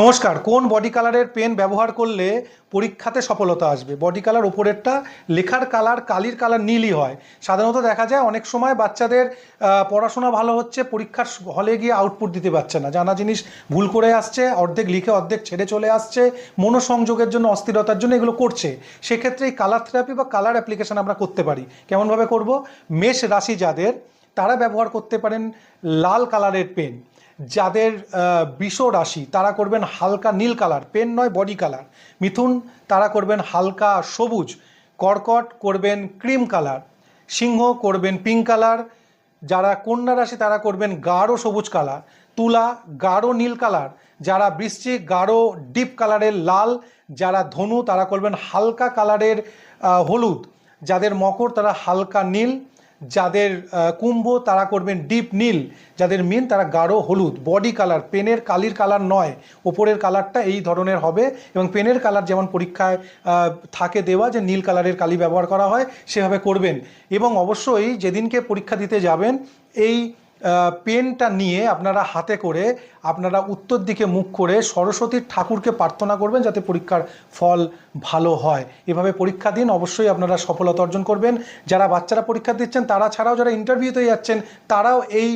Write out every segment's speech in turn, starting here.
নমস্কার। কোন বডি কালারের পেন ব্যবহার করলে পরীক্ষাতে সফলতা আসবে? বডি কালার ওপরেরটা, লেখার কালার, কালির কালার নীলই হয়। সাধারণত দেখা যায় অনেক সময় বাচ্চাদের পড়াশোনা ভালো হচ্ছে, পরীক্ষার হলে গিয়ে আউটপুট দিতে পারছে না, জানা জিনিস ভুল করে আসছে, অর্ধেক লিখে অর্ধেক ছেড়ে চলে আসছে, মনোসংযোগের জন্য, অস্থিরতার জন্য এগুলো করছে। সেক্ষেত্রে এই কালার থেরাপি বা কালার অ্যাপ্লিকেশন আমরা করতে পারি। কেমনভাবে করব? মেষ রাশি যাদের, তারা ব্যবহার করতে পারেন লাল কালারের পেন। যাদের বৃষ রাশি তারা করবেন হালকা নীল কালার, পেন নয় বডি কালার। মিথুন, তারা করবেন হালকা সবুজ। কর্কট করবেন ক্রিম কালার। সিংহ করবেন পিঙ্ক কালার। যারা কন্যা রাশি তারা করবেন গাঢ় সবুজ কালার। তুলা গাঢ় নীল কালার। যারা বৃশ্চিক গাঢ় ডিপ কালারের লাল। যারা ধনু তারা করবেন হালকা কালারের হলুদ। যাদের মকর তারা হালকা নীল। যাদের কুম্ভ তারা করবেন ডিপ নীল। যাদের মীন তারা গাঢ় হলুদ। বডি কালার, পেনের কালির কালার নয়, ওপরের কালারটা এই ধরনের হবে। এবং পেনের কালার যেমন পরীক্ষায় থাকে দেওয়া যে নীল কালারের কালি ব্যবহার করা হয়, সেভাবে করবেন। এবং অবশ্যই যেদিনকে পরীক্ষা দিতে যাবেন, এই পেনটা নিয়ে আপনারা হাতে করে আপনারা উত্তর দিকে মুখ করে সরস্বতীর ঠাকুরকে প্রার্থনা করবেন যাতে পরীক্ষার ফল ভালো হয়। এভাবে পরীক্ষা দিন, অবশ্যই আপনারা সফলতা অর্জন করবেন। যারা বাচ্চারা পরীক্ষা দিচ্ছেন তারা ছাড়াও যারা ইন্টারভিউতে যাচ্ছেন, তারাও এই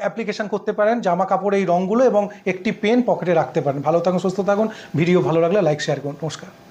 অ্যাপ্লিকেশান করতে পারেন। জামা কাপড় এই রঙগুলো এবং একটি পেন পকেটে রাখতে পারেন। ভালো থাকুন, সুস্থ থাকুন। ভিডিও ভালো লাগলে লাইক শেয়ার করুন। নমস্কার।